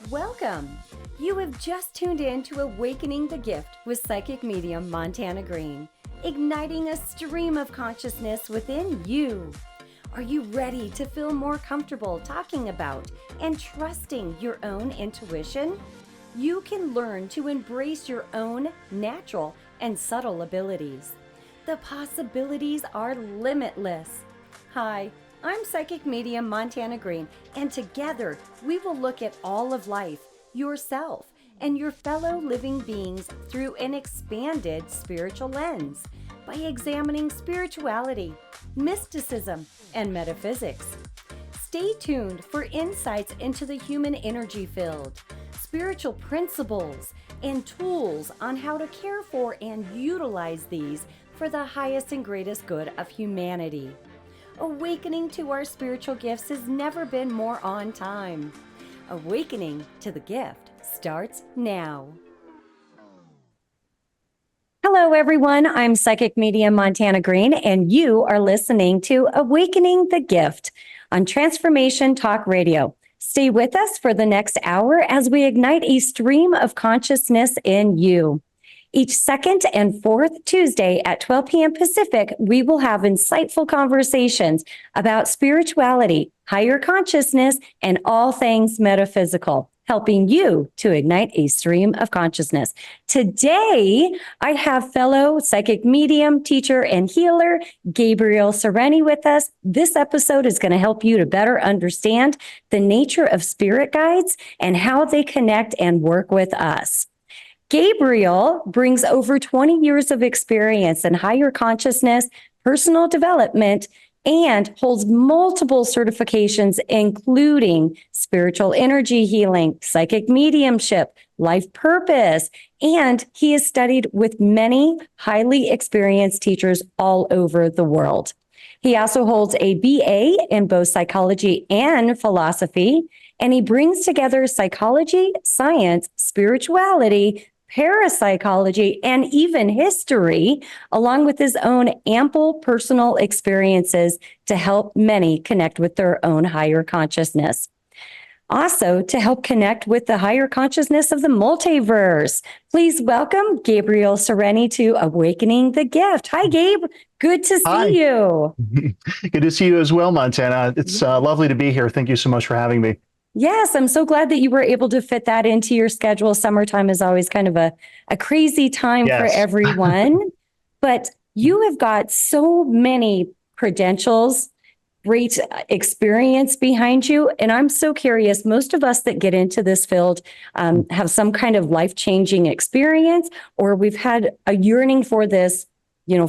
Welcome! You have just tuned in to Awakening the Gift with psychic medium Montana Greene, igniting a stream of consciousness within you. Are you ready to feel more comfortable talking about and trusting your own intuition? You can learn to embrace your own natural and subtle abilities. The possibilities are limitless. Hi, I'm psychic medium Montana Greene, and together we will look at all of life, yourself, and your fellow living beings through an expanded spiritual lens by examining spirituality, mysticism, and metaphysics. Stay tuned for insights into the human energy field, spiritual principles, and tools on how to care for and utilize these for the highest and greatest good of humanity. Awakening to our spiritual gifts has never been more on time. Awakening to the Gift starts now. Hello, everyone. I'm psychic medium Montana Greene, and you are listening to Awakening the Gift on Transformation Talk Radio. Stay with us for the next hour as we ignite a stream of consciousness in you. Each second and fourth Tuesday at 12 p.m. Pacific, we will have insightful conversations about spirituality, higher consciousness, and all things metaphysical, helping you to ignite a stream of consciousness. Today, I have fellow psychic medium, teacher, and healer, Gabriel Sereni with us. This episode is going to help you to better understand the nature of spirit guides and how they connect and work with us. Gabriel brings over 20 years of experience in higher consciousness, personal development, and holds multiple certifications, including spiritual energy healing, psychic mediumship, life purpose, and he has studied with many highly experienced teachers all over the world. He also holds a BA in both psychology and philosophy, and he brings together psychology, science, spirituality, parapsychology, and even history, along with his own ample personal experiences to help many connect with their own higher consciousness. Also, to help connect with the higher consciousness of the multiverse, please welcome Gabriel Sereni to Awakening the Gift. Hi, Gabe. Good to see you. Good to see you as well, Montana. It's lovely to be here. Thank you so much for having me. Yes, I'm so glad that you were able to fit that into your schedule. Summertime is always kind of a crazy time for everyone, but you have got so many credentials, great experience behind you. And I'm so curious, most of us that get into this field have some kind of life-changing experience, or we've had a yearning for this,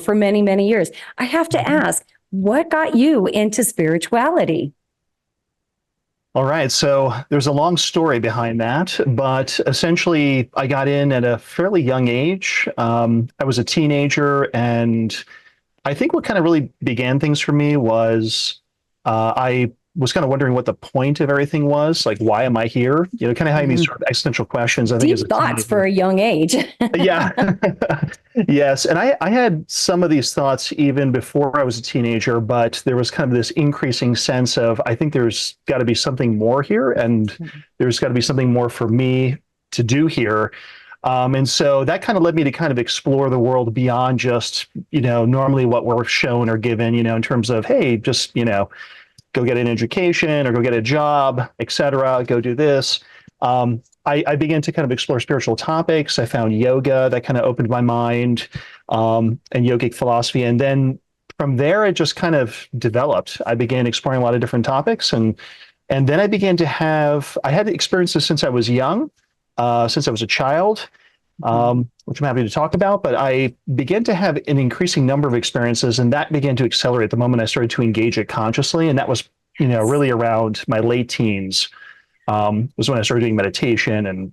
for many, many years. I have to ask, what got you into spirituality? All right. So there's a long story behind that, but essentially I got in at a fairly young age. I was a teenager, and I think what kind of really began things for me was I was kind of wondering what the point of everything was. Like, why am I here? Kind of having these sort of existential questions. I think deep thoughts for a young age. Yeah. Yes. And I had some of these thoughts even before I was a teenager, but there was kind of this increasing sense of, I think there's got to be something more here, and there's got to be something more for me to do here. And so that kind of led me to kind of explore the world beyond just, normally what we're shown or given, in terms of, hey, just, go get an education or go get a job, etc. Go do this. I began to kind of explore spiritual topics. I found yoga that kind of opened my mind, and yogic philosophy. And then from there, it just kind of developed. I began exploring a lot of different topics. And then I began to I had experiences since I was young, since I was a child, which I'm happy to talk about. But I began to have an increasing number of experiences, and that began to accelerate the moment I started to engage it consciously. And that was, really around my late teens. Was when I started doing meditation and,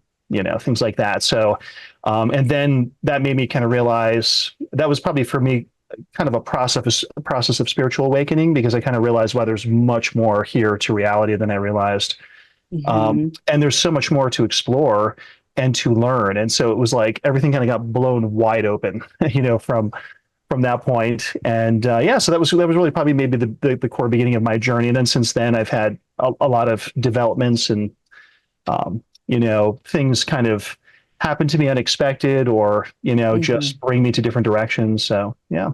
things like that. So, and then that made me kind of realize that was probably for me kind of a process of spiritual awakening, because I kind of realized, wow, there's much more here to reality than I realized. And there's so much more to explore and to learn. And so it was like everything kind of got blown wide open, from that point. And so that was really probably maybe the core beginning of my journey. And then since then, I've had a lot of developments and things kind of happen to me unexpected or, just bring me to different directions. So, yeah.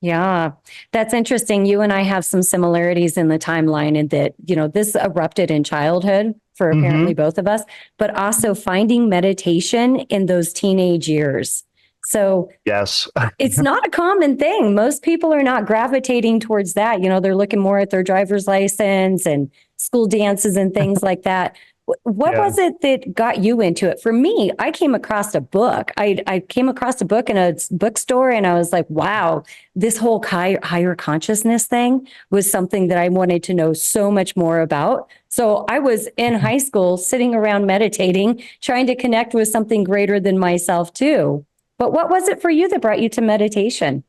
Yeah, that's interesting. You and I have some similarities in the timeline in that, this erupted in childhood for apparently both of us, but also finding meditation in those teenage years. So Yes. it's not a common thing. Most people are not gravitating towards that. They're looking more at their driver's license and school dances and things like that. What was it that got you into it? For me, I came across a book. I came across a book in a bookstore and I was like, wow, this whole higher consciousness thing was something that I wanted to know so much more about. So I was in high school sitting around meditating, trying to connect with something greater than myself too. But what was it for you that brought you to meditation?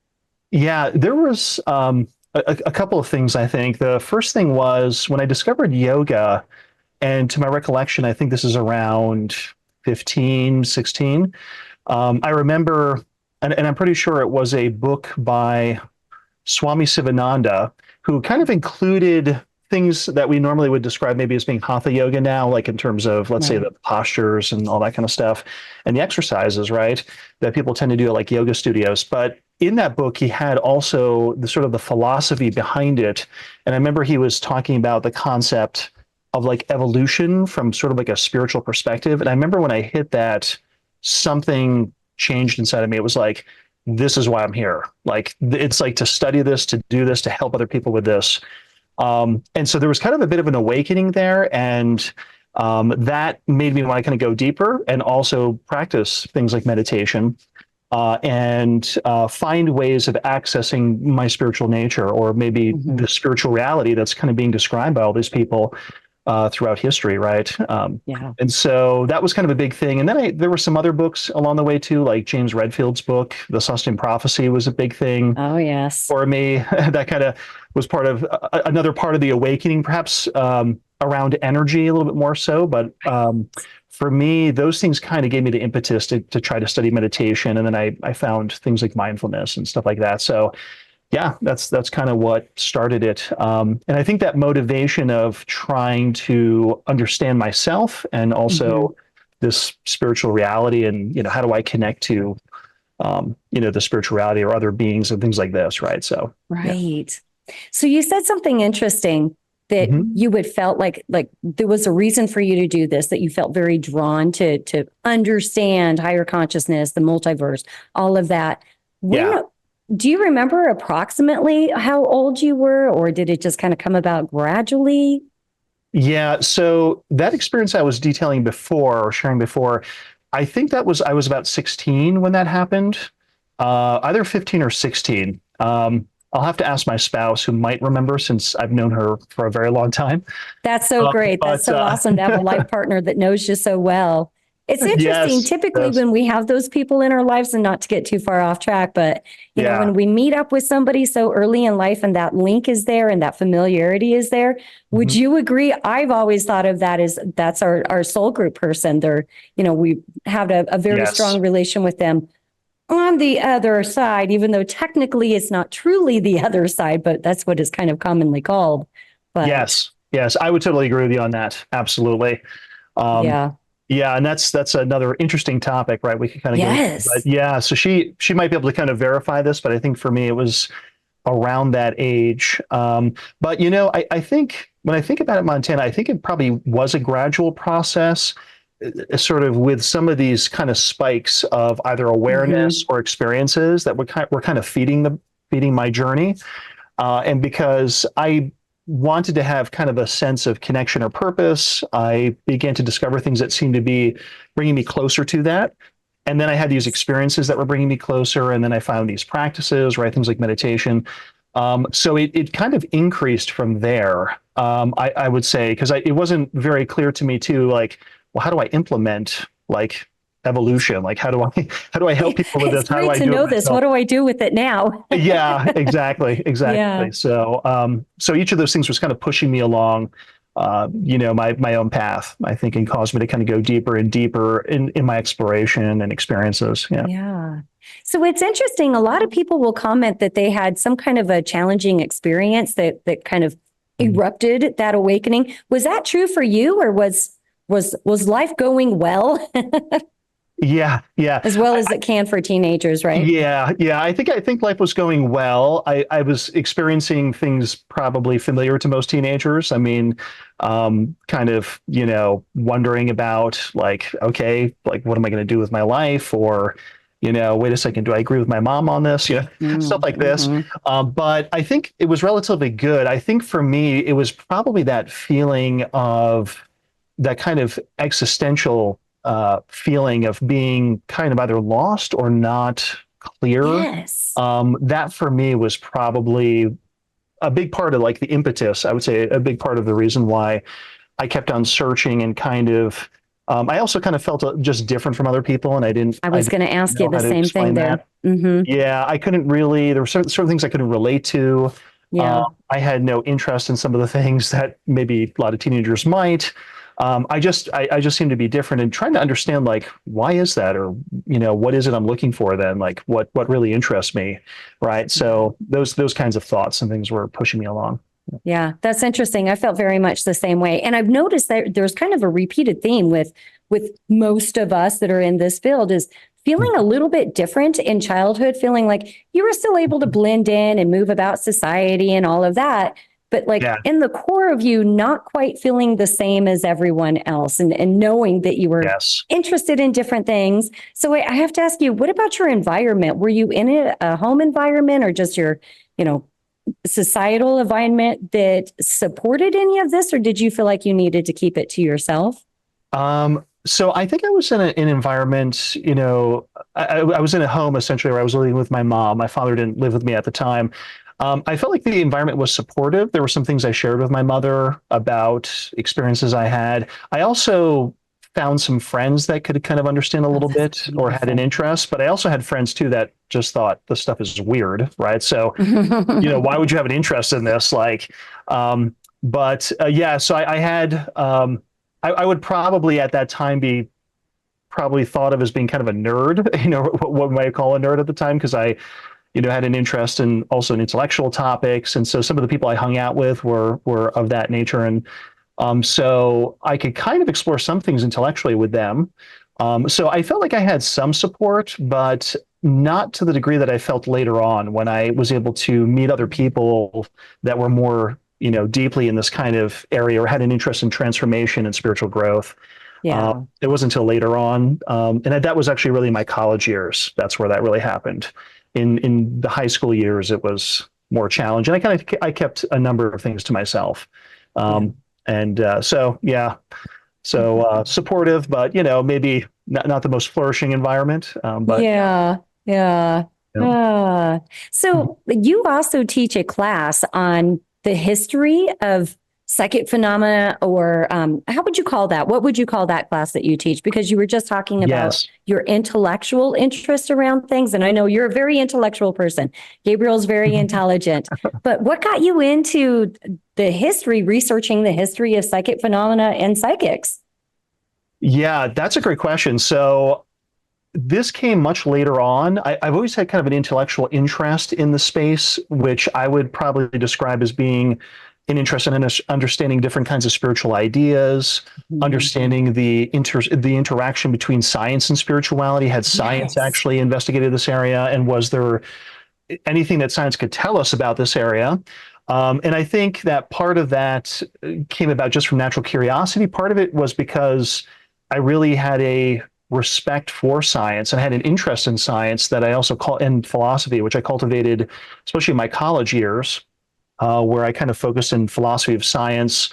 Yeah, there was a couple of things, I think. The first thing was when I discovered yoga, and to my recollection, I think this is around 15, 16. I remember, and I'm pretty sure it was a book by Swami Sivananda, who kind of included things that we normally would describe maybe as being hatha yoga now, like in terms of, let's say, the postures and all that kind of stuff, and the exercises, right, that people tend to do at like yoga studios. But in that book, he had also the sort of the philosophy behind it. And I remember he was talking about the concept of like evolution from sort of like a spiritual perspective. And I remember when I hit that, something changed inside of me. It was like, this is why I'm here. Like, it's like to study this, to do this, to help other people with this. And so there was kind of a bit of an awakening there. And that made me want to kind of go deeper and also practice things like meditation and find ways of accessing my spiritual nature, or maybe the spiritual reality that's kind of being described by all these people throughout history, right? And so that was kind of a big thing. And then there were some other books along the way too, like James Redfield's book, The Sustain Prophecy, was a big thing. Oh, yes. For me. That kind of was part of another part of the awakening, perhaps around energy a little bit more so. But for me, those things kind of gave me the impetus to try to study meditation. And then I found things like mindfulness and stuff like that. So yeah, that's kind of what started it. And I think that motivation of trying to understand myself and also this spiritual reality, and how do I connect to the spirituality or other beings and things like this, right? So right. So you said something interesting that you would felt like there was a reason for you to do this, that you felt very drawn to understand higher consciousness, the multiverse, all of that. Do you remember approximately how old you were, or did it just kind of come about gradually? Yeah, so that experience I was detailing before, or sharing before, I think I was about 16 when that happened, either 15 or 16. I'll have to ask my spouse, who might remember since I've known her for a very long time. That's so great. That's so awesome to have a life partner that knows you so well. It's interesting. Typically, when we have those people in our lives, and not to get too far off track, but when we meet up with somebody so early in life and that link is there and that familiarity is there, would you agree? I've always thought of that as that's our soul group person. They're, we have a very strong relation with them on the other side, even though technically it's not truly the other side, but that's what it's kind of commonly called. But yes, I would totally agree with you on that. Absolutely. Yeah, and that's another interesting topic, right? We could kind of go, but so she might be able to kind of verify this, but I think for me it was around that age. But I think when I think about it, Montana, I think it probably was a gradual process, sort of with some of these kind of spikes of either awareness or experiences that were kind of feeding my journey, and because I wanted to have kind of a sense of connection or purpose, I began to discover things that seemed to be bringing me closer to that. And then I had these experiences that were bringing me closer. And then I found these practices, right? Things like meditation. So it kind of increased from there, I would say, because it wasn't very clear to me too, like, well, how do I implement like evolution? Like, how do I help people with this? How do I know this? What do I do with it now? Yeah, exactly. Yeah. So, so each of those things was kind of pushing me along, my own path, I think, and caused me to kind of go deeper and deeper in my exploration and experiences. Yeah. So it's interesting. A lot of people will comment that they had some kind of a challenging experience that kind of erupted that awakening. Was that true for you, or was was life going well Yeah, yeah. as well as it can for teenagers, right? Yeah. I think life was going well. I was experiencing things probably familiar to most teenagers. I mean, kind of, wondering about like, okay, like what am I going to do with my life? Or, wait a second, do I agree with my mom on this? Stuff like this. Mm-hmm. But I think it was relatively good. I think for me, it was probably that feeling of that kind of existential feeling of being kind of either lost or not clear. Yes. That for me was probably a big part of like the impetus. I would say a big part of the reason why I kept on searching and kind of. I also kind of felt just different from other people, and I I was didn't going to ask you know the how to same thing explain there. that. Mm-hmm. Yeah, I couldn't really. There were certain things I couldn't relate to. Yeah. I had no interest in some of the things that maybe a lot of teenagers might. I just seem to be different and trying to understand like why is that, or what is it I'm looking for then, like what really interests me, right? So those kinds of thoughts and things were pushing me along. Yeah, that's interesting. I felt very much the same way. And I've noticed that there's kind of a repeated theme with most of us that are in this field is feeling a little bit different in childhood, feeling like you were still able to blend in and move about society and all of that. But like Yeah. in the core of you, not quite feeling the same as everyone else and knowing that you were Yes. interested in different things. So I have to ask you, what about your environment? Were you in a home environment or just your, societal environment that supported any of this, or did you feel like you needed to keep it to yourself? So I think I was in an environment, I was in a home essentially where I was living with my mom. My father didn't live with me at the time. I felt like the environment was supportive. There were some things I shared with my mother about experiences I had. I also found some friends that could kind of understand a little bit or had an interest, but I also had friends too that just thought this stuff is weird, right? So, why would you have an interest in this? Like, so I had, I would probably at that time be probably thought of as being kind of a nerd, what we might call a nerd at the time, because I, had an interest in also in intellectual topics. And so some of the people I hung out with were of that nature. And so I could kind of explore some things intellectually with them. So I felt like I had some support, but not to the degree that I felt later on when I was able to meet other people that were more, deeply in this kind of area or had an interest in transformation and spiritual growth. Yeah. It wasn't until later on. And that was actually really my college years. That's where that really happened. In the high school years, it was more challenging. I kept a number of things to myself. Supportive, but maybe not the most flourishing environment. But yeah. Yeah. you know. So you also teach a class on the history of psychic phenomena, or how would you call that? What would you call that class that you teach? Because you were just talking about Yes. your intellectual interest around things. And I know you're a very intellectual person. Gabriel's very intelligent. But what got you into the history, researching the history of psychic phenomena and psychics? Yeah, that's a great question. So this came much later on. I've always had kind of an intellectual interest in the space, which I would probably describe as being an interest in understanding different kinds of spiritual ideas, understanding the interaction between science and spirituality. Had science actually investigated this area, and was there anything that science could tell us about this area? And I think that part of that came about just from natural curiosity. Part of it was because I really had a respect for science and had an interest in science that I also call in philosophy, which I cultivated, especially in my college years, where I kind of focused in philosophy of science,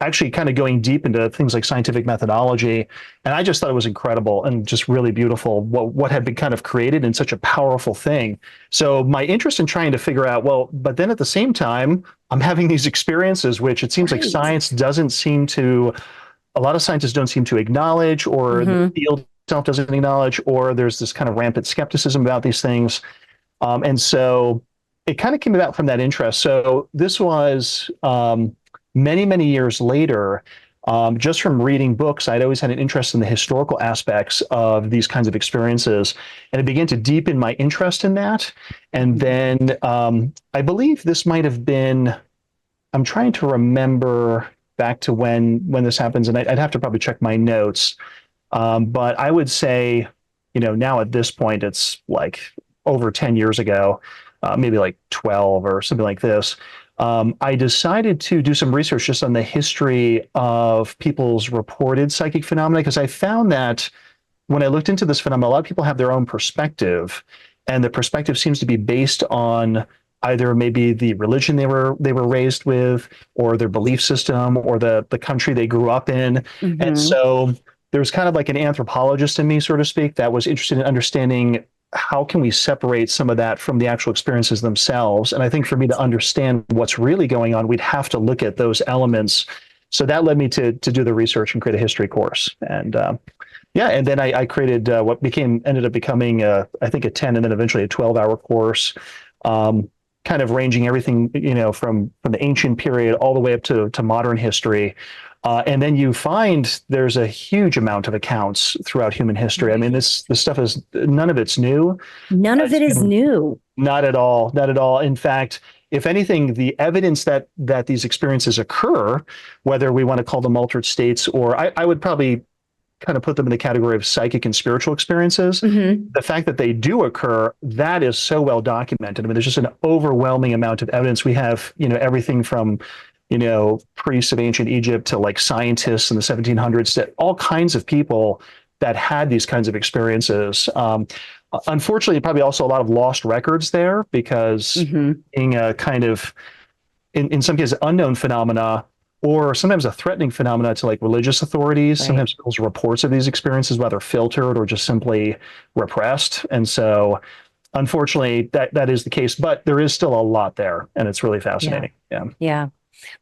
actually kind of going deep into things like scientific methodology. And I just thought it was incredible and just really beautiful what had been kind of created in such a powerful thing. So my interest in trying to figure out, well, but then at the same time, I'm having these experiences, which it seems like science doesn't seem to, a lot of scientists don't seem to acknowledge, or the field itself doesn't acknowledge, or there's this kind of rampant skepticism about these things. And so it kind of came about from that interest. So this was many, many years later, just from reading books. I'd always had an interest in the historical aspects of these kinds of experiences, and it began to deepen my interest in that. And then I believe this might have been, I'm trying to remember, back to when this happens, and I'd have to probably check my notes. But I would say, now at this point, it's like over 10 years ago, maybe like 12 or something like this. I decided to do some research just on the history of people's reported psychic phenomena, because I found that when I looked into this phenomenon, a lot of people have their own perspective, and the perspective seems to be based on either maybe the religion they were raised with, or their belief system, or the country they grew up in. And so there's kind of like an anthropologist in me, so to speak, that was interested in understanding how can we separate some of that from the actual experiences themselves. And I think for me to understand what's really going on, we'd have to look at those elements. So that led me to do the research and create a history course. And and then I created what ended up becoming, I think, a 10 and then eventually a 12-hour course, kind of ranging everything, from the ancient period all the way up to modern history. And then you find there's a huge amount of accounts throughout human history. I mean, this stuff is, none of it's new. None of it is new. Not at all. Not at all. In fact, if anything, the evidence that these experiences occur, whether we want to call them altered states, or I would probably kind of put them in the category of psychic and spiritual experiences. The fact that they do occur, that is so well documented. I mean, there's just an overwhelming amount of evidence. We have, everything from, priests of ancient Egypt to like scientists in the 1700s, to all kinds of people that had these kinds of experiences. Unfortunately, probably also a lot of lost records there, because being a kind of, in some cases, unknown phenomena, or sometimes a threatening phenomena to like religious authorities. Right. Sometimes people's reports of these experiences, whether filtered or just simply repressed. And so unfortunately that is the case, but there is still a lot there, and it's really fascinating. Yeah.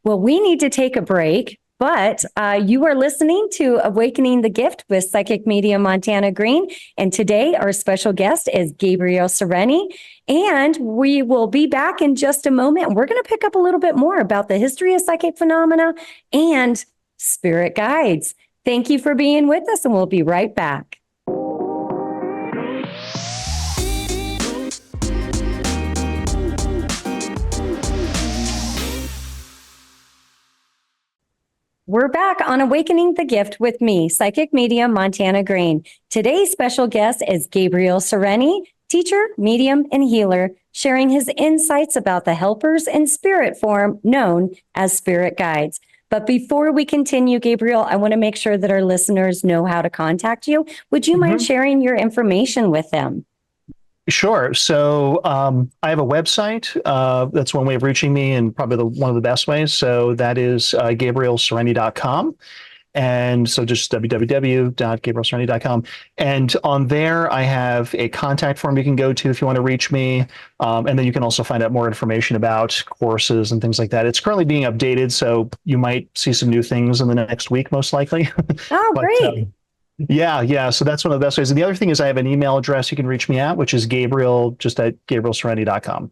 Well, we need to take a break, but you are listening to Awakening the Gift with psychic medium Montana Greene. And today our special guest is Gabriel Sereni. And we will be back in just a moment. We're going to pick up a little bit more about the history of psychic phenomena and spirit guides. Thank you for being with us, and we'll be right back. We're back on Awakening the Gift with me, psychic medium Montana Greene. Today's special guest is Gabriel Sereni, teacher, medium, and healer, sharing his insights about the helpers in spirit form known as spirit guides. But before we continue, Gabriel, I want to make sure that our listeners know how to contact you. Would you mind sharing your information with them? Sure. So I have a website. That's one way of reaching me, and probably one of the best ways. So that is GabrielSereni.com. And so just www.gabrielsereni.com. And on there, I have a contact form you can go to if you want to reach me. And then you can also find out more information about courses and things like that. It's currently being updated, so you might see some new things in the next week, most likely. Oh, great. Yeah. So that's one of the best ways. And the other thing is I have an email address you can reach me at, which is just at GabrielSereni.com.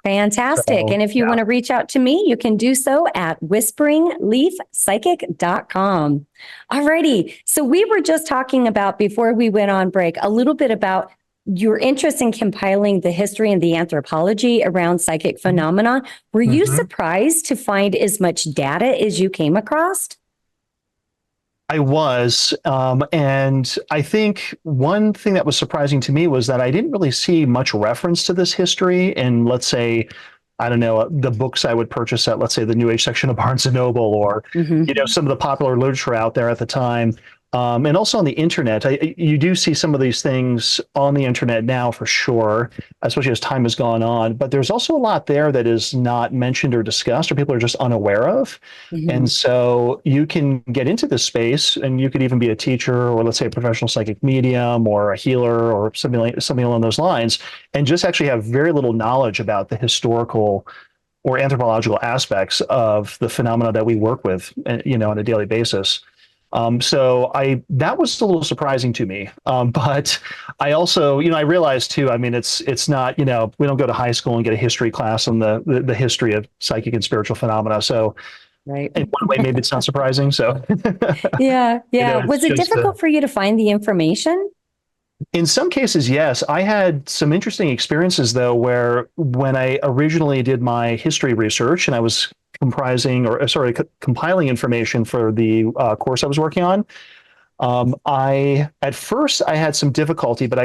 Fantastic. And if you want to reach out to me, you can do so at whisperingleafpsychic.com. All righty. So we were just talking about, before we went on break, a little bit about your interest in compiling the history and the anthropology around psychic phenomena. Were you surprised to find as much data as you came across? I was. And I think one thing that was surprising to me was that I didn't really see much reference to this history in, let's say, I don't know, the books I would purchase at, let's say, the New Age section of Barnes and Noble, or, some of the popular literature out there at the time. And also on the internet, you do see some of these things on the internet now for sure, especially as time has gone on. But there's also a lot there that is not mentioned or discussed, or people are just unaware of. And so you can get into this space, and you could even be a teacher, or let's say a professional psychic medium, or a healer, or something along those lines, and just actually have very little knowledge about the historical or anthropological aspects of the phenomena that we work with, on a daily basis. So that was a little surprising to me. But I also, I realized too, I mean, it's not, we don't go to high school and get a history class on the history of psychic and spiritual phenomena. So in one way, maybe it's not surprising. So yeah. Was it difficult for you to find the information? In some cases, yes. I had some interesting experiences, though, where when I originally did my history research, and I was compiling information for the course I was working on. At first I had some difficulty, but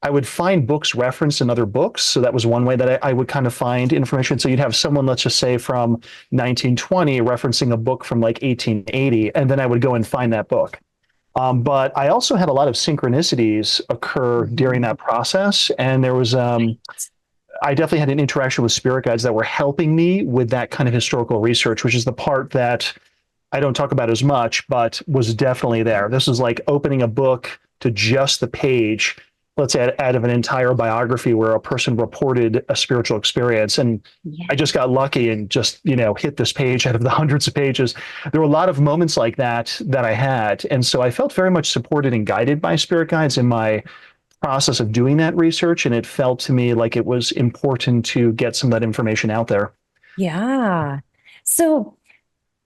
I would find books referenced in other books. So that was one way that I would kind of find information. So you'd have someone, let's just say from 1920, referencing a book from like 1880, and then I would go and find that book. But I also had a lot of synchronicities occur during that process. And there was, I definitely had an interaction with spirit guides that were helping me with that kind of historical research, which is the part that I don't talk about as much, but was definitely there. This is like opening a book to just the page, let's say out of an entire biography where a person reported a spiritual experience. And I just got lucky and just, hit this page out of the hundreds of pages. There were a lot of moments like that I had. And so I felt very much supported and guided by spirit guides in my process of doing that research. And it felt to me like it was important to get some of that information out there. Yeah. So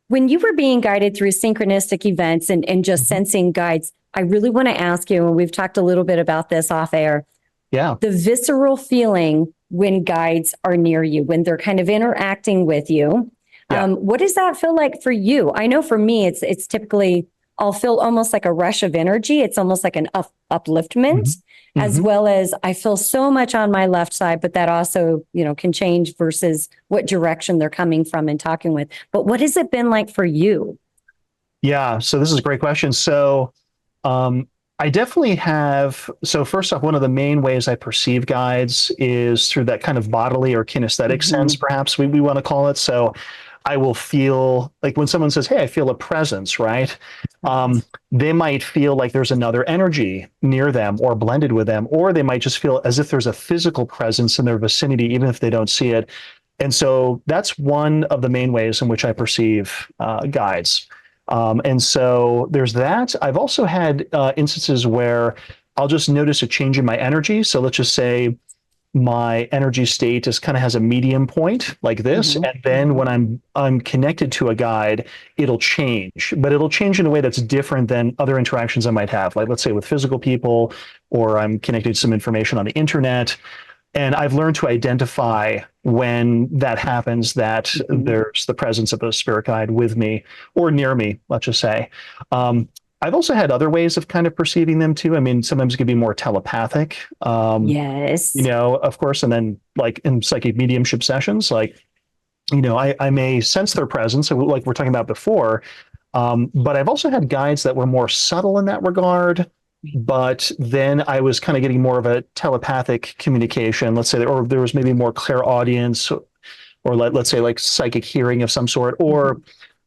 when you were being guided through synchronistic events and just sensing guides, I really want to ask you, and we've talked a little bit about this off air. Yeah. The visceral feeling when guides are near you, when they're kind of interacting with you. Yeah. What does that feel like for you? I know for me, it's typically, I'll feel almost like a rush of energy. It's almost like an upliftment, as well as I feel so much on my left side, but that also, can change versus what direction they're coming from and talking with. But what has it been like for you? Yeah. So this is a great question. So, I definitely have. So first off, one of the main ways I perceive guides is through that kind of bodily or kinesthetic sense, perhaps we want to call it. So I will feel like when someone says, "Hey, I feel a presence," right? They might feel like there's another energy near them or blended with them, or they might just feel as if there's a physical presence in their vicinity, even if they don't see it. And so that's one of the main ways in which I perceive guides. And so there's that. I've also had instances where I'll just notice a change in my energy. So let's just say my energy state is kind of has a medium point like this. And then when I'm connected to a guide, it'll change, but it'll change in a way that's different than other interactions I might have. Like let's say with physical people, or I'm connected to some information on the internet. And I've learned to identify when that happens, that there's the presence of a spirit guide with me or near me, let's just say. I've also had other ways of kind of perceiving them too. I mean, sometimes it can be more telepathic. Yes. Of course, and then like in psychic mediumship sessions, like, I may sense their presence, like we're talking about before. But I've also had guides that were more subtle in that regard. But then I was kind of getting more of a telepathic communication, let's say, or there was maybe more clairaudience, or let's say like psychic hearing of some sort, or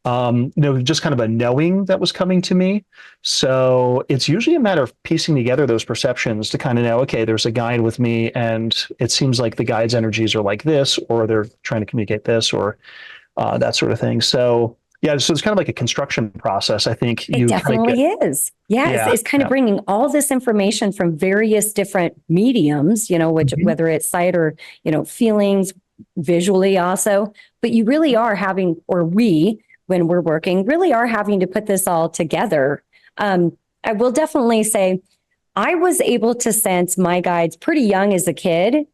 just kind of a knowing that was coming to me. So it's usually a matter of piecing together those perceptions to kind of know, okay, there's a guide with me, and it seems like the guide's energies are like this, or they're trying to communicate this, or that sort of thing. So yeah, so it's kind of like a construction process. I think it definitely is. Yeah, it's kind of bringing all this information from various different mediums, which whether it's sight or, feelings, visually also. But you really are having, or we, when we're working, really are having to put this all together. I will definitely say I was able to sense my guides pretty young as a kid.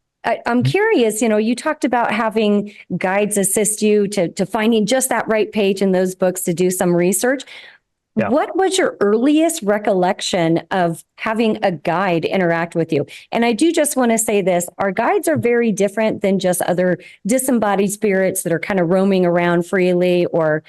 I'm curious, you talked about having guides assist you to finding just that right page in those books to do some research. Yeah. What was your earliest recollection of having a guide interact with you? And I do just want to say this, our guides are very different than just other disembodied spirits that are kind of roaming around freely, or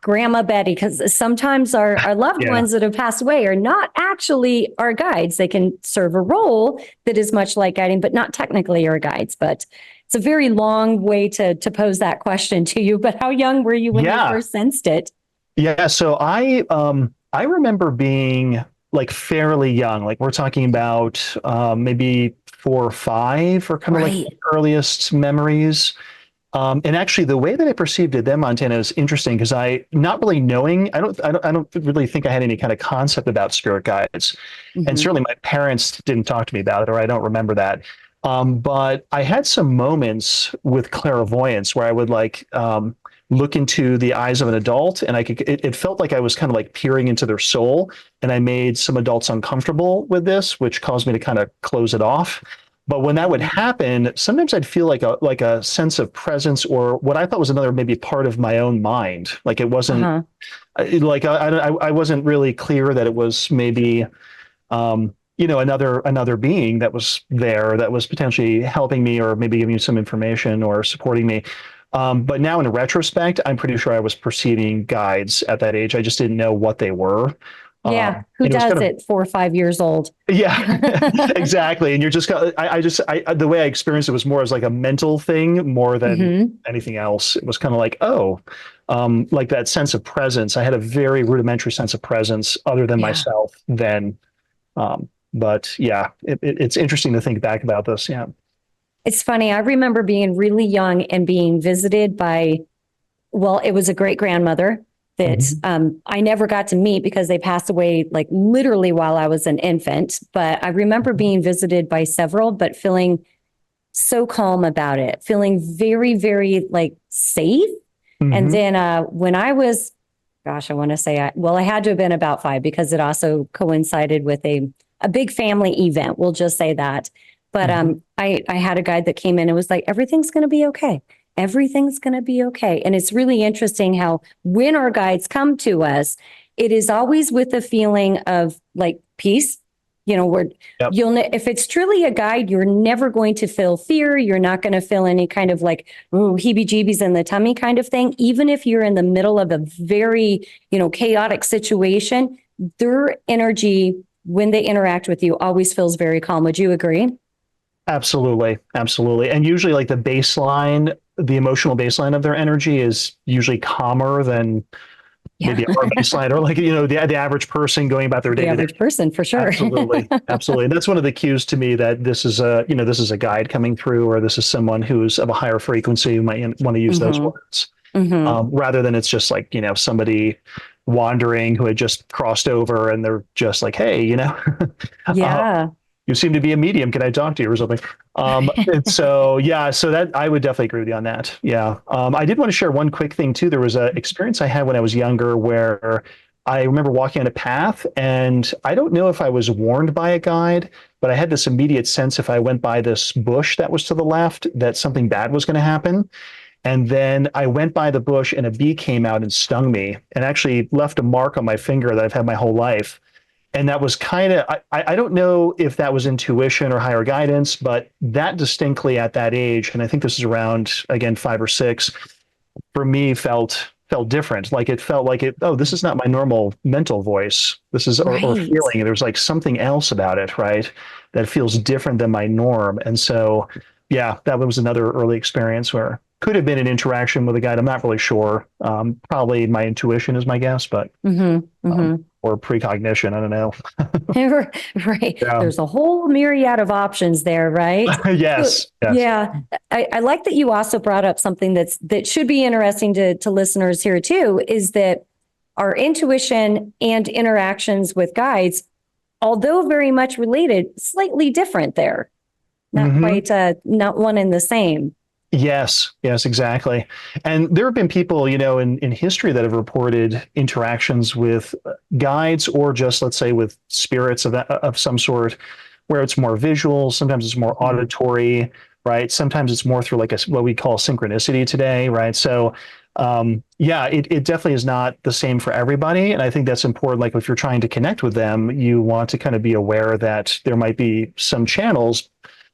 Grandma Betty, because sometimes our loved ones that have passed away are not actually our guides. They can serve a role that is much like guiding, but not technically our guides. But it's a very long way to pose that question to you. But how young were you when you first sensed it? Yeah, so I remember being like fairly young. Like we're talking about maybe 4 or 5, or kind of like the earliest memories. And actually, the way that I perceived it then, Montana, is interesting because I, not really knowing, I don't really think I had any kind of concept about spirit guides, and certainly my parents didn't talk to me about it, or I don't remember that. But I had some moments with clairvoyance where I would like look into the eyes of an adult, and it felt like I was kind of like peering into their soul, and I made some adults uncomfortable with this, which caused me to kind of close it off. But when that would happen, sometimes I'd feel like a sense of presence, or what I thought was another maybe part of my own mind. Like it wasn't Uh-huh. like I wasn't really clear that it was maybe another being that was there that was potentially helping me or maybe giving me some information or supporting me. But now in retrospect, I'm pretty sure I was perceiving guides at that age. I just didn't know what they were. Yeah. Who And it was does kind of, it 4 or 5 years old? yeah, exactly. And you're just, the way I experienced it was more as like a mental thing more than Hmm. anything else. It was kind of like, oh, like that sense of presence. I had a very rudimentary sense of presence other than Yeah. myself then. But yeah, it's interesting to think back about this. Yeah. It's funny. I remember being really young and being visited by, well, it was a great grandmother that Mhm. I never got to meet because they passed away like literally while I was an infant. But I remember being visited by several, but feeling so calm about it, feeling very, very like safe. And Mhm. then when I was, gosh, I want to say, well, I had to have been about 5 because it also coincided with a big family event. We'll just say that. But Mhm. I had a guide that came in and was like, everything's going to be okay. Everything's going to be okay. And it's really interesting how when our guides come to us, it is always with a feeling of like peace. Where Yep. if it's truly a guide, you're never going to feel fear. You're not going to feel any kind of like, ooh, heebie-jeebies in the tummy kind of thing. Even if you're in the middle of a very, chaotic situation, their energy when they interact with you always feels very calm. Would you agree? Absolutely. Absolutely. And usually like the emotional baseline of their energy is usually calmer than Yeah. maybe our baseline or like, the average person going about their day The to day. average person for sure. Absolutely. Absolutely. And that's one of the cues to me that this is a guide coming through, or this is someone who's of a higher frequency who might want to use those Hmm. words, Hmm. rather than it's just like, somebody wandering who had just crossed over and they're just like, hey, uh, Yeah. you seem to be a medium. Can I talk to you or something? And so, yeah, so that I would definitely agree with you on that. Yeah. I did want to share one quick thing too. There was an experience I had when I was younger where I remember walking on a path, and I don't know if I was warned by a guide, but I had this immediate sense if I went by this bush that was to the left, that something bad was going to happen. And then I went by the bush and a bee came out and stung me and actually left a mark on my finger that I've had my whole life. And that was kind of, I don't know if that was intuition or higher guidance, but that distinctly at that age, and I think this is around, again, 5 or 6, for me felt different. Like it felt like oh, this is not my normal mental voice. This is, or Right. feeling. There's like something else about it, right? That feels different than my norm. And so, yeah, that was another early experience where could have been an interaction with a guide. I'm not really sure. Probably my intuition is my guess, but Hmm. Hmm. or precognition. I don't know. Right. Yeah. There's a whole myriad of options there, right? So, Yes. Yes. yeah. I like that you also brought up something that should be interesting to listeners here too, is that our intuition and interactions with guides, although very much related, slightly different there. Not Hmm. quite, not one and the same. Yes, yes, exactly. And there have been people, in history that have reported interactions with guides or just, let's say, with spirits of some sort, where it's more visual, sometimes it's more Mhm. auditory, right? Sometimes it's more through like what we call synchronicity today, right? So, yeah, it definitely is not the same for everybody. And I think that's important. Like if you're trying to connect with them, you want to kind of be aware that there might be some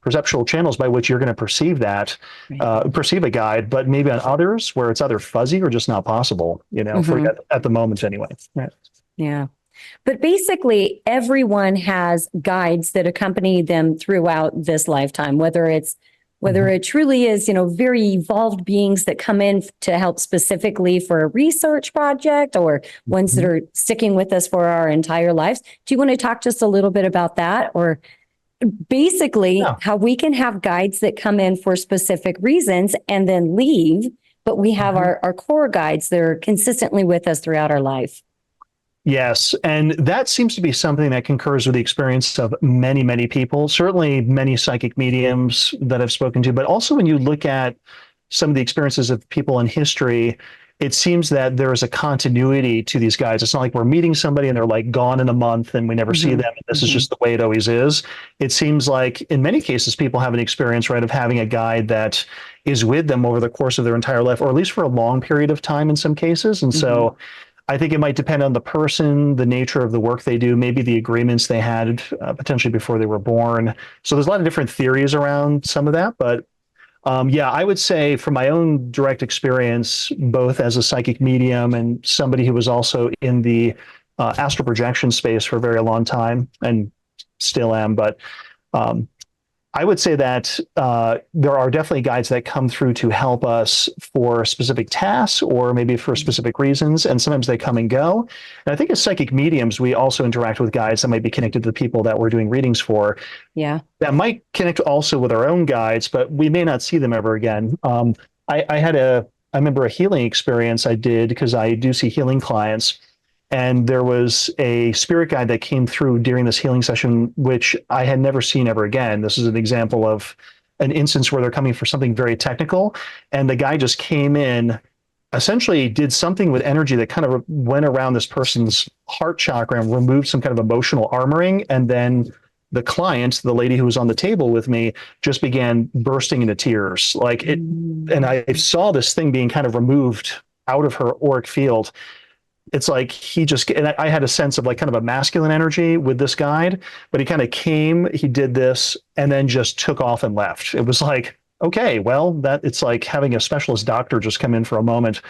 perceptual channels by which you're going to Right. perceive a guide, but maybe on others where it's either fuzzy or just not possible, for Hmm. at the moment anyway. Right. Yeah. But basically, everyone has guides that accompany them throughout this lifetime, whether Mhm. it truly is, very evolved beings that come in to help specifically for a research project or ones that Mhm. are sticking with us for our entire lives. Do you want to talk just a little bit about that? Or basically, Yeah. how we can have guides that come in for specific reasons and then leave, but we have Mhm. our core guides that are consistently with us throughout our life. Yes, and that seems to be something that concurs with the experience of many, many people, certainly many psychic mediums that I've spoken to, but also when you look at some of the experiences of people in history, it seems that there is a continuity to these guys. It's not like we're meeting somebody and they're like gone in a month and we never see them. And this is just the way it always is. It seems like in many cases, people have an experience, right, of having a guide that is with them over the course of their entire life, or at least for a long period of time in some cases. And so I think it might depend on the person, the nature of the work they do, maybe the agreements they had potentially before they were born. So there's a lot of different theories around some of that, but yeah, I would say from my own direct experience, both as a psychic medium and somebody who was also in the astral projection space for a very long time and still am, but I would say that there are definitely guides that come through to help us for specific tasks or maybe for specific reasons, and sometimes they come and go. And I think as psychic mediums, we also interact with guides that might be connected to the people that we're doing readings for. Yeah. That might connect also with our own guides, but we may not see them ever again. I remember a healing experience I did because I do see healing clients. And there was a spirit guide that came through during this healing session, which I had never seen ever again. This is an example of an instance where they're coming for something very technical. And the guy just came in, essentially did something with energy that kind of went around this person's heart chakra and removed some kind of emotional armoring. And then the client, the lady who was on the table with me, just began bursting into tears. Like it, and I saw this thing being kind of removed out of her auric field. It's like he just, and I had a sense of like kind of a masculine energy with this guide, but he kind of came, he did this, and then just took off and left. It was like, okay, well, that it's like having a specialist doctor just come in for a moment.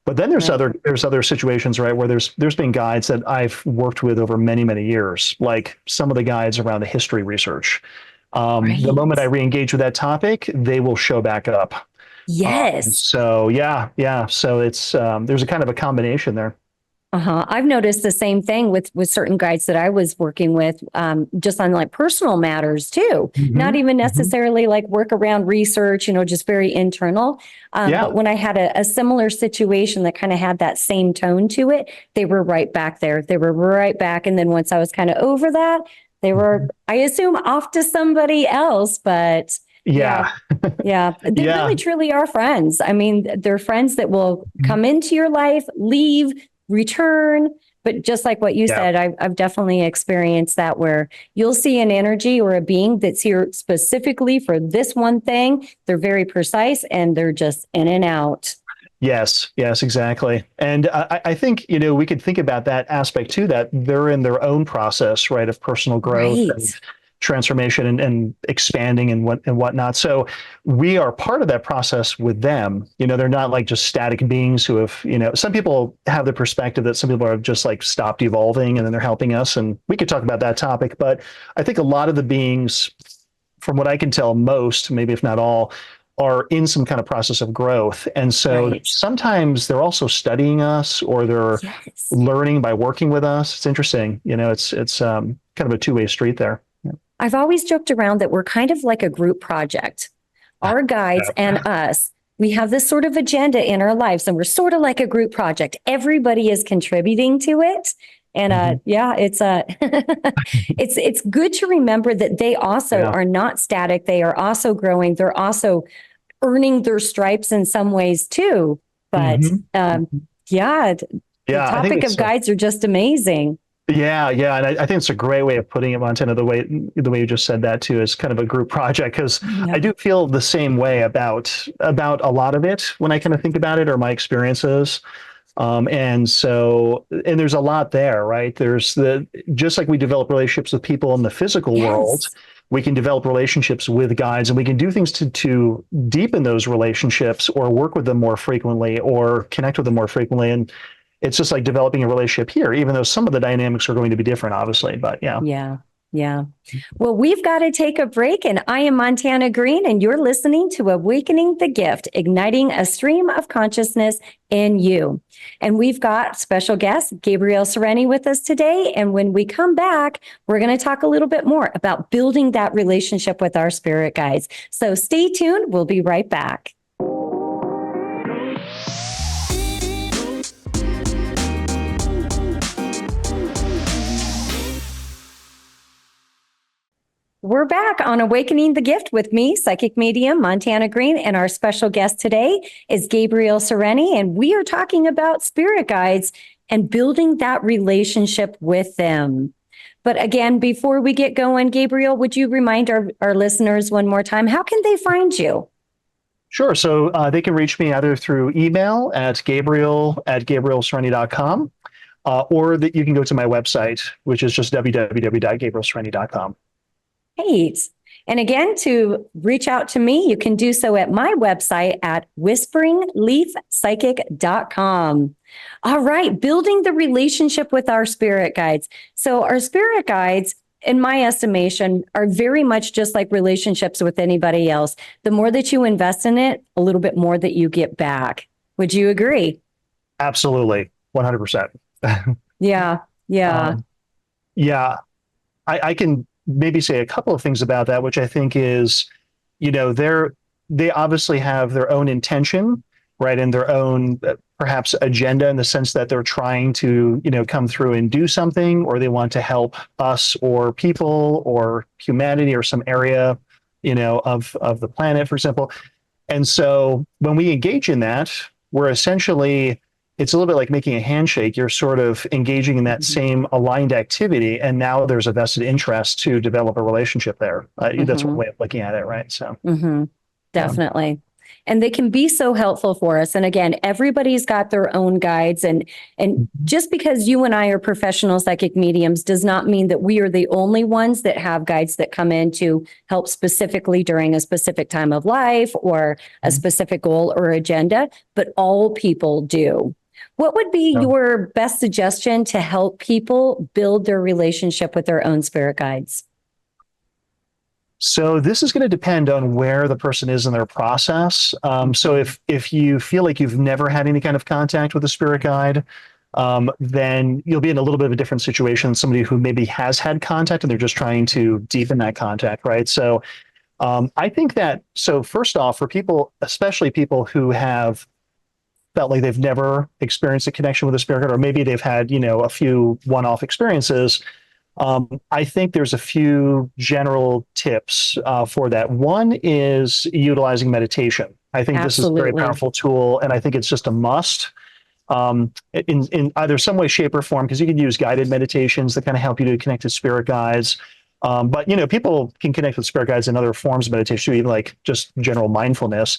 But then there's other situations, right, where there's been guides that I've worked with over many, many years, like some of the guides around the history research. The moment I re-engage with that topic, they will show back up. Yes. So yeah. So it's there's a kind of a combination there. I've noticed the same thing with certain guides that I was working with, just on like personal matters too. Not even necessarily like work around research, just very internal. But when I had a similar situation that kind of had that same tone to it, they were right back there. They were right back. And then once I was kind of over that, they were, I assume, off to somebody else. But yeah. They really truly are friends. I mean, they're friends that will come into your life, leave, return. But just like what you said, I've definitely experienced that, where you'll see an energy or a being that's here specifically for this one thing. They're very precise and they're just in and out. Yes, exactly. And I think, we could think about that aspect too, that they're in their own process, right, of personal growth and transformation and expanding and whatnot. So we are part of that process with them. They're not like just static beings who have, some people have the perspective that some people have just like stopped evolving and then they're helping us. And we could talk about that topic. But I think a lot of the beings, from what I can tell, most, maybe if not all, are in some kind of process of growth. And so sometimes they're also studying us, or they're learning by working with us. It's interesting. It's kind of a two-way street there. I've always joked around that we're kind of like a group project. Our guides and us, we have this sort of agenda in our lives, and we're sort of like a group project. Everybody is contributing to it. And it's it's good to remember that they also are not static. They are also growing. They're also earning their stripes in some ways too. But the topic of guides are just amazing. Yeah. And I think it's a great way of putting it, Montana, the way you just said that too, is kind of a group project, because I do feel the same way about a lot of it when I kind of think about it, or my experiences. And there's a lot there, right? There's just like we develop relationships with people in the physical world, we can develop relationships with guides, and we can do things to deepen those relationships, or work with them more frequently, or connect with them more frequently. And it's just like developing a relationship here, even though some of the dynamics are going to be different, obviously. But yeah. Well, we've got to take a break, and I am Montana Greene, and you're listening to Awakening the Gift, igniting a stream of consciousness in you. And we've got special guest Gabriel Sereni with us today. And when we come back, we're going to talk a little bit more about building that relationship with our spirit guides. So stay tuned. We'll be right back. We're back on Awakening the Gift with me, psychic medium Montana Greene, and our special guest today is Gabriel Sereni, and we are talking about spirit guides and building that relationship with them. But again, before we get going, Gabriel, would you remind our listeners one more time, how can they find you? Sure. So they can reach me either through email at gabriel@gabrielsereni.com, or that you can go to my website, which is just www.gabrielsereni.com. Great. And again, to reach out to me, you can do so at my website at whisperingleafpsychic.com. All right, building the relationship with our spirit guides. So our spirit guides, in my estimation, are very much just like relationships with anybody else. The more that you invest in it, a little bit more that you get back. Would you agree? Absolutely. 100%. Yeah. Yeah. Yeah. I can maybe say a couple of things about that, which I think is, they obviously have their own intention, right? And their own perhaps agenda, in the sense that they're trying to, come through and do something, or they want to help us or people or humanity or some area, of the planet, for example. And so when we engage in that, we're essentially, it's a little bit like making a handshake. You're sort of engaging in that same aligned activity, and now there's a vested interest to develop a relationship there. That's one way of looking at it, right? So, definitely. And they can be so helpful for us. And again, everybody's got their own guides. And just because you and I are professional psychic mediums does not mean that we are the only ones that have guides that come in to help specifically during a specific time of life or a specific goal or agenda, but all people do. What would be your best suggestion to help people build their relationship with their own spirit guides? So this is going to depend on where the person is in their process. So if you feel like you've never had any kind of contact with a spirit guide, then you'll be in a little bit of a different situation than somebody who maybe has had contact and they're just trying to deepen that contact, right? So I think that, so first off, for people, especially people who have felt like they've never experienced a connection with a spirit guide, or maybe they've had, a few one-off experiences, I think there's a few general tips for that. One is utilizing meditation. I think this is a very powerful tool, and I think it's just a must in either some way, shape, or form, because you can use guided meditations that kind of help you to connect to spirit guides. But people can connect with spirit guides in other forms of meditation, even like just general mindfulness.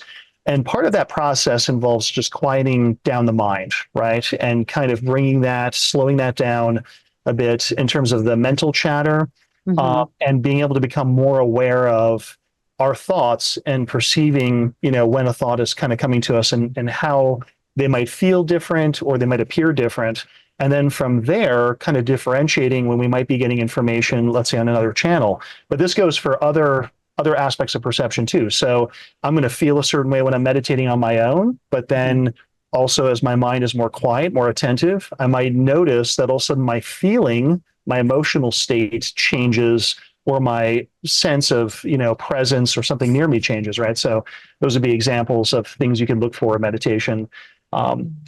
And part of that process involves just quieting down the mind, right? And kind of bringing that, slowing that down a bit in terms of the mental chatter, and being able to become more aware of our thoughts and perceiving, when a thought is kind of coming to us, and how they might feel different or they might appear different. And then from there, kind of differentiating when we might be getting information, let's say on another channel. But this goes for other aspects of perception too. So I'm going to feel a certain way when I'm meditating on my own, but then also as my mind is more quiet, more attentive, I might notice that all of a sudden my feeling, my emotional state changes, or my sense of, presence or something near me changes, right? So those would be examples of things you can look for in meditation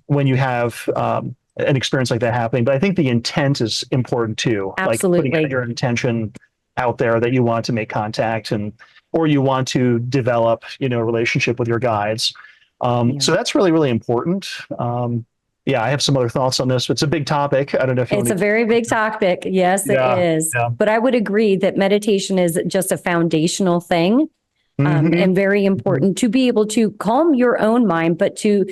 when you have an experience like that happening. But I think the intent is important too. Absolutely. Like putting your intention out there that you want to make contact, or you want to develop, a relationship with your guides. So that's really, really important. I have some other thoughts on this. It's a big topic. I don't know if it's a very big topic. Yes, it is. Yeah. But I would agree that meditation is just a foundational thing, and very important to be able to calm your own mind, but to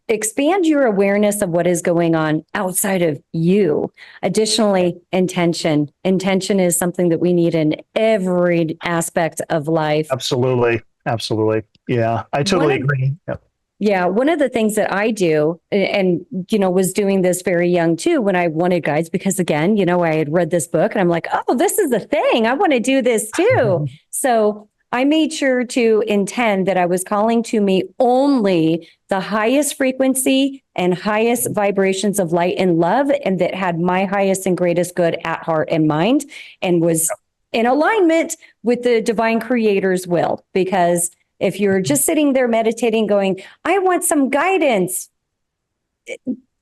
expand your awareness of what is going on outside of you. Additionally, intention. Intention is something that we need in every aspect of life. Absolutely. Absolutely. Yeah, I totally agree. Yep. Yeah, one of the things that I do, and was doing this very young too, when I wanted guides, because again, I had read this book and I'm like, oh, this is a thing. I want to do this too. So I made sure to intend that I was calling to me only the highest frequency and highest vibrations of light and love, and that had my highest and greatest good at heart and mind, and was in alignment with the divine creator's will. Because if you're just sitting there meditating, going, I want some guidance.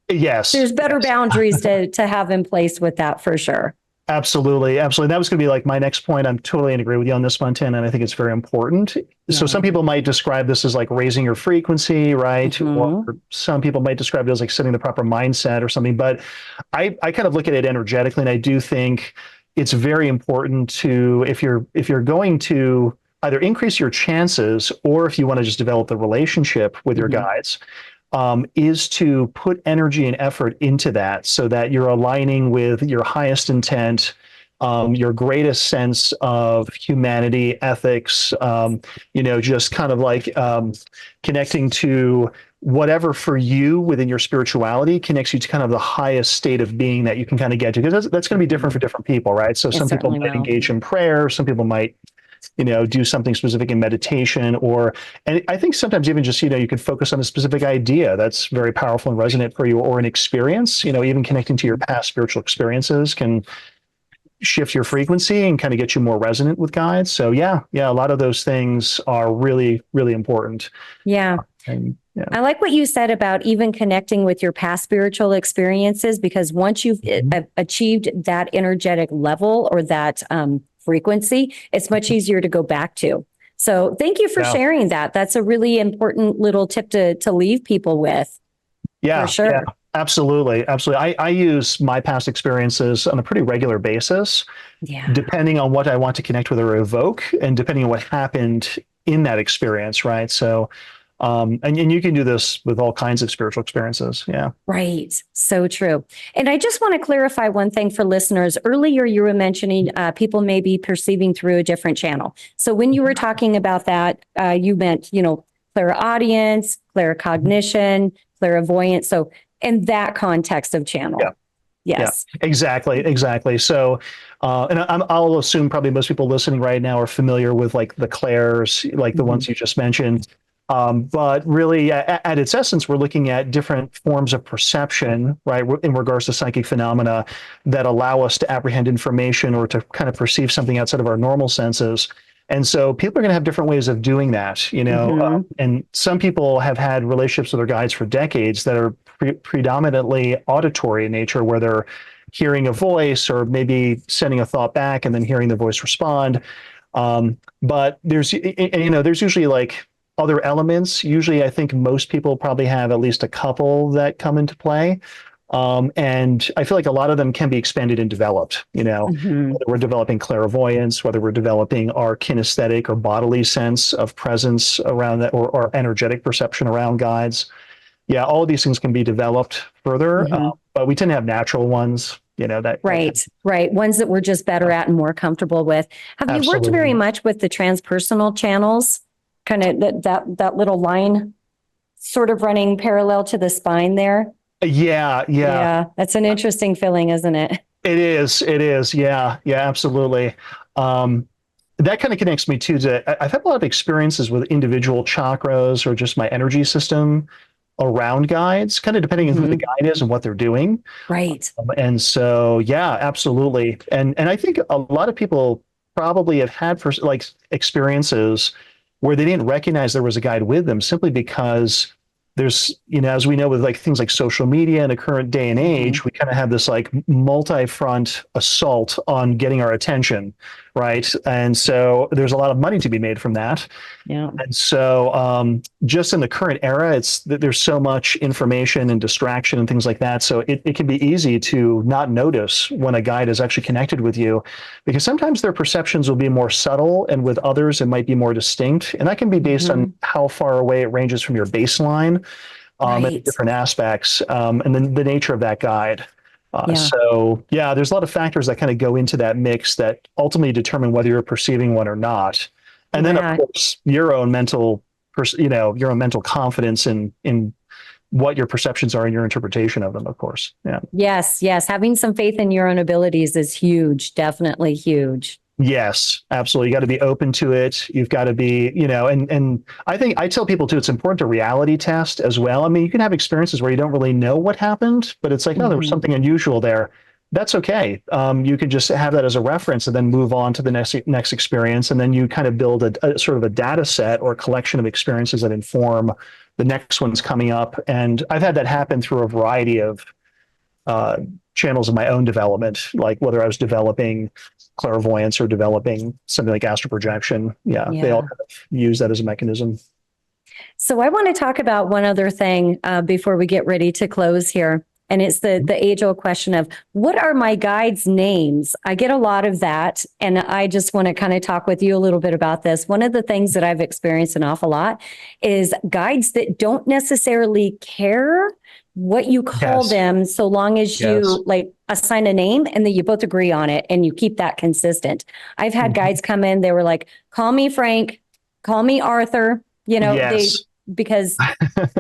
Yes. There's better boundaries to have in place with that, for sure. Absolutely, absolutely. That was going to be like my next point. I'm totally in agreement with you on this one, Tim, and I think it's very important. So Yeah. some people might describe this as like raising your frequency, right? Or Hmm. some people might describe it as like setting the proper mindset or something. But I kind of look at it energetically, and I do think it's very important to if you're going to either increase your chances or if you want to just develop the relationship with your Hmm. guides, is to put energy and effort into that so that you're aligning with your highest intent, your greatest sense of humanity, ethics, just kind of like connecting to whatever for you within your spirituality connects you to kind of the highest state of being that you can kind of get to. Because that's going to be different for different people, right? So It some people certainly might will. engage in prayer, some people might do something specific in meditation, and I think sometimes even just, you can focus on a specific idea that's very powerful and resonant for you, or an experience, even connecting to your past spiritual experiences can shift your frequency and kind of get you more resonant with guides. So yeah, a lot of those things are really, really important. Yeah. And yeah. I like what you said about even connecting with your past spiritual experiences, because once you've achieved that energetic level or that frequency, it's much easier to go back to. So thank you for Yeah. sharing that. That's a really important little tip to leave people with, for Yeah, yeah, sure. absolutely, absolutely. I use my past experiences on a pretty regular basis, Yeah. depending on what I want to connect with or evoke, and depending on what happened in that experience, right? So, and you can do this with all kinds of spiritual experiences. Yeah. Right. So true. And I just want to clarify one thing for listeners. Earlier, you were mentioning people may be perceiving through a different channel. So when you were talking about that, you meant, clairaudience, claircognition, clairvoyance. So in that context of Yeah. channel. Yeah, Yes. exactly, exactly. So, and I'll assume probably most people listening right now are familiar with like the clairs, like the Mhm. ones you just mentioned. But really, at its essence, we're looking at different forms of perception, right, in regards to psychic phenomena that allow us to apprehend information or to kind of perceive something outside of our normal senses. And so people are going to have different ways of doing that. Mhm. And some people have had relationships with their guides for decades that are predominantly auditory in nature, where they're hearing a voice or maybe sending a thought back and then hearing the voice respond. But there's usually like other elements. Usually, I think most people probably have at least a couple that come into play. And I feel like a lot of them can be expanded and developed, Mhm. whether we're developing clairvoyance, whether we're developing our kinesthetic or bodily sense of presence around that, or energetic perception around guides. Yeah, all of these things can be developed further, Mhm. but we tend to have natural ones, that kind Right, right. Ones that we're just better of, at and more comfortable with. Have you worked very absolutely. much with the transpersonal channels? Kind of that little line sort of running parallel to the spine there. Yeah, yeah, Yeah, that's an interesting feeling, isn't it? it is. It is. Yeah, yeah, absolutely. Um, that kind of connects me too I've had a lot of experiences with individual chakras or just my energy system around guides, kind of depending on who the Mhm. guide is and what they're doing. Right. And so, yeah, absolutely. And I think a lot of people probably have had like experiences where they didn't recognize there was a guide with them simply because there's, as we know, with like things like social media in the current day and Mhm. age, we kind of have this like multi-front assault on getting our attention, right? And so there's a lot of money to be made from that. Yeah. And so, just in the current era, there's so much information and distraction and things like that. So it can be easy to not notice when a guide is actually connected with you, because sometimes their perceptions will be more subtle, and with others it might be more distinct. And that can be based on Mhm. how far away it ranges from your baseline, and the Right. different aspects, and then the nature of that guide. Yeah. So yeah, there's a lot of factors that kind of go into that mix that ultimately determine whether you're perceiving one or not. And then of Yeah. course your own mental confidence in what your perceptions are and your interpretation of them, of course. Yeah. Yes. Yes. Having some faith in your own abilities is huge. Definitely huge. Yes, absolutely. You got to be open to it. You've got to be, and I think I tell people too, it's important to reality test as well. I mean, you can have experiences where you don't really know what happened, but it's like, oh, there was Mhm. something unusual there. That's okay. You can just have that as a reference and then move on to the next experience, and then you kind of build a sort of a data set or a collection of experiences that inform the next ones coming up. And I've had that happen through a variety of channels of my own development, like whether I was developing clairvoyance or developing something like astral projection. Yeah, they all Yeah. kind of use that as a mechanism. So I want to talk about one other thing before we get ready to close here. And it's the age-old question of, what are my guides' names? I get a lot of that. And I just want to kind of talk with you a little bit about this. One of the things that I've experienced an awful lot is guides that don't necessarily care what you call Yes. them, so long as Yes. you like assign a name and then you both agree on it and you keep that consistent. I've had guides come in, they were like, call me Frank, call me Arthur, Yes. because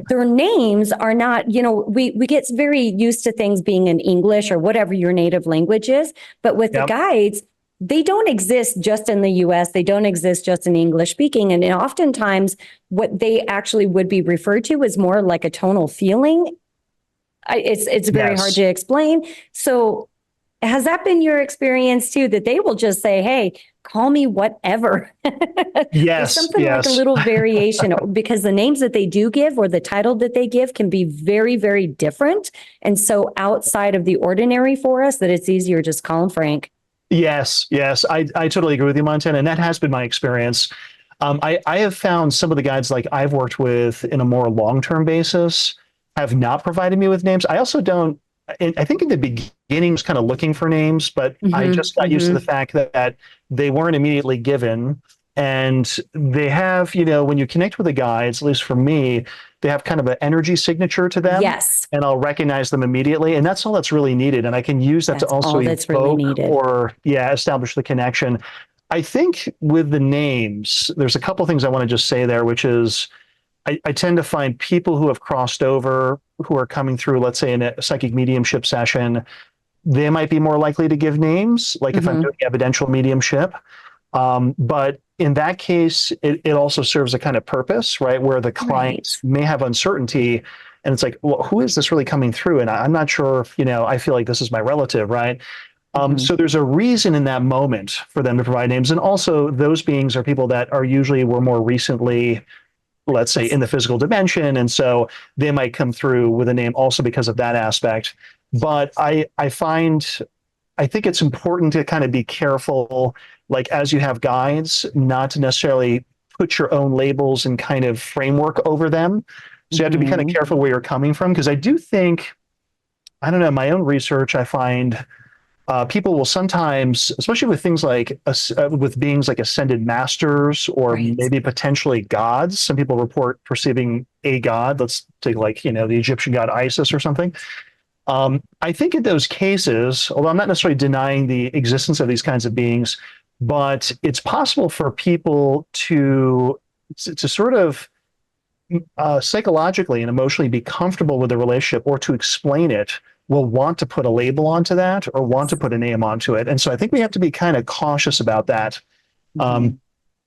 their names are not, we get very used to things being in English or whatever your native language is. But with the Yep. guides, they don't exist just in the US. They don't exist just in English speaking. And oftentimes what they actually would be referred to is more like a tonal feeling. It's very hard Yes. to explain. So has that been your experience too, that they will just say, hey, call me whatever? There's Yes. something like a Yes. little variation, because the names that they do give or the title that they give can be very, very different. And so outside of the ordinary for us, that it's easier just call him Frank. Yes, yes, I totally agree with you, Montana, and that has been my experience. I have found some of the guides like I've worked with in a more long-term basis have not provided me with names. I also don't, I think in the beginning I was kind of looking for names, but I just got used to the fact that they weren't immediately given. And they have, when you connect with the guides, at least for me, they have kind of an energy signature to them. Yes. And I'll recognize them immediately. And that's all that's really needed. And I can use that That's to also all that's really evoke needed. or, establish the connection. I think with the names, there's a couple things I want to just say there, which is I tend to find people who have crossed over, who are coming through, let's say in a psychic mediumship session, they might be more likely to give names, like if I'm doing evidential mediumship. But in that case, it also serves a kind of purpose, right? Where the client may have uncertainty and it's like, well, who is this really coming through? And I'm not sure if, I feel like this is my relative, right? So there's a reason in that moment for them to provide names. And also those beings are people that are usually were more recently, let's say, in the physical dimension. And so they might come through with a name also because of that aspect. But I think it's important to kind of be careful, like as you have guides, not to necessarily put your own labels and kind of framework over them. So you have to be kind of careful where you're coming from. Because I do think, I don't know, my own research, I find people will sometimes, especially with things like, with beings like ascended masters or maybe potentially gods, some people report perceiving a god. Let's take like, the Egyptian god Isis or something. I think in those cases, although I'm not necessarily denying the existence of these kinds of beings, but it's possible for people to sort of psychologically and emotionally be comfortable with the relationship or to explain it, will want to put a label onto that or want to put a name onto it. And so I think we have to be kind of cautious about that.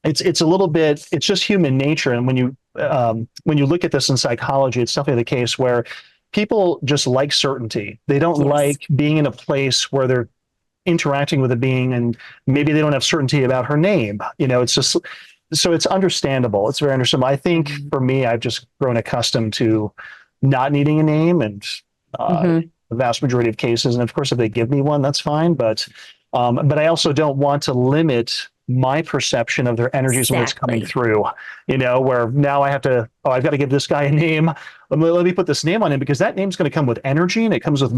It's a little bit, it's just human nature. And when you look at this in psychology, it's definitely the case where people just like certainty. They don't like being in a place where they're interacting with a being and maybe they don't have certainty about her name. It's just, so it's understandable. It's very understandable. I think for me, I've just grown accustomed to not needing a name and the vast majority of cases. And of course, if they give me one, that's fine. But I also don't want to limit my perception of their energies when it's coming through, where now I have to, I've got to give this guy a name. Let me put this name on him because that name's going to come with energy and it comes with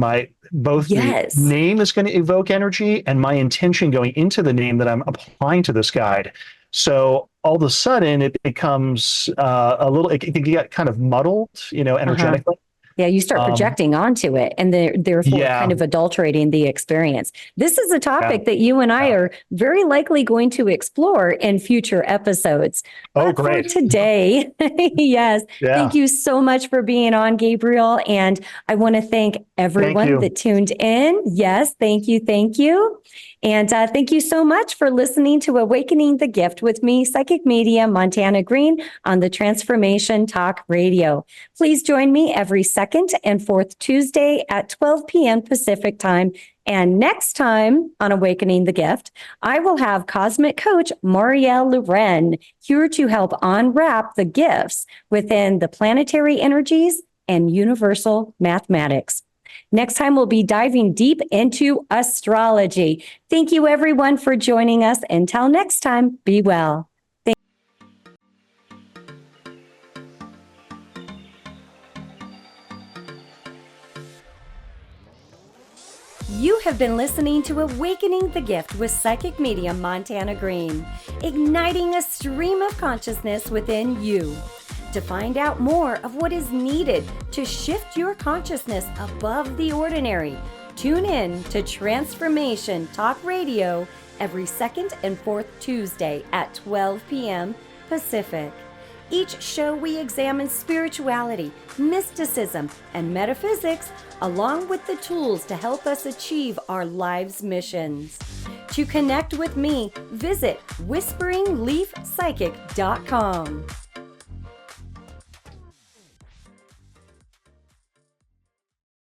both the name is going to evoke energy and my intention going into the name that I'm applying to this guide. So all of a sudden it becomes it can get kind of muddled, energetically. Yeah, you start projecting onto it and therefore kind of adulterating the experience. This is a topic that you and I are very likely going to explore in future episodes. But for today, thank you so much for being on, Gabriel. And I want to thank everyone that tuned in. Yes, thank you. Thank you. And thank you so much for listening to Awakening the Gift with me, psychic medium Montana Greene, on the Transformation Talk Radio. Please join me every second and fourth Tuesday at 12 p.m. Pacific time. And next time on Awakening the Gift, I will have cosmic coach Marielle Loren here to help unwrap the gifts within the planetary energies and universal mathematics. Next time, we'll be diving deep into astrology. Thank you, everyone, for joining us. Until next time, be well. You have been listening to Awakening the Gift with psychic medium Montana Greene, igniting a stream of consciousness within you. To find out more of what is needed to shift your consciousness above the ordinary, tune in to Transformation Talk Radio every second and fourth Tuesday at 12 p.m. Pacific. Each show we examine spirituality, mysticism, and metaphysics, along with the tools to help us achieve our life's missions. To connect with me, visit whisperingleafpsychic.com.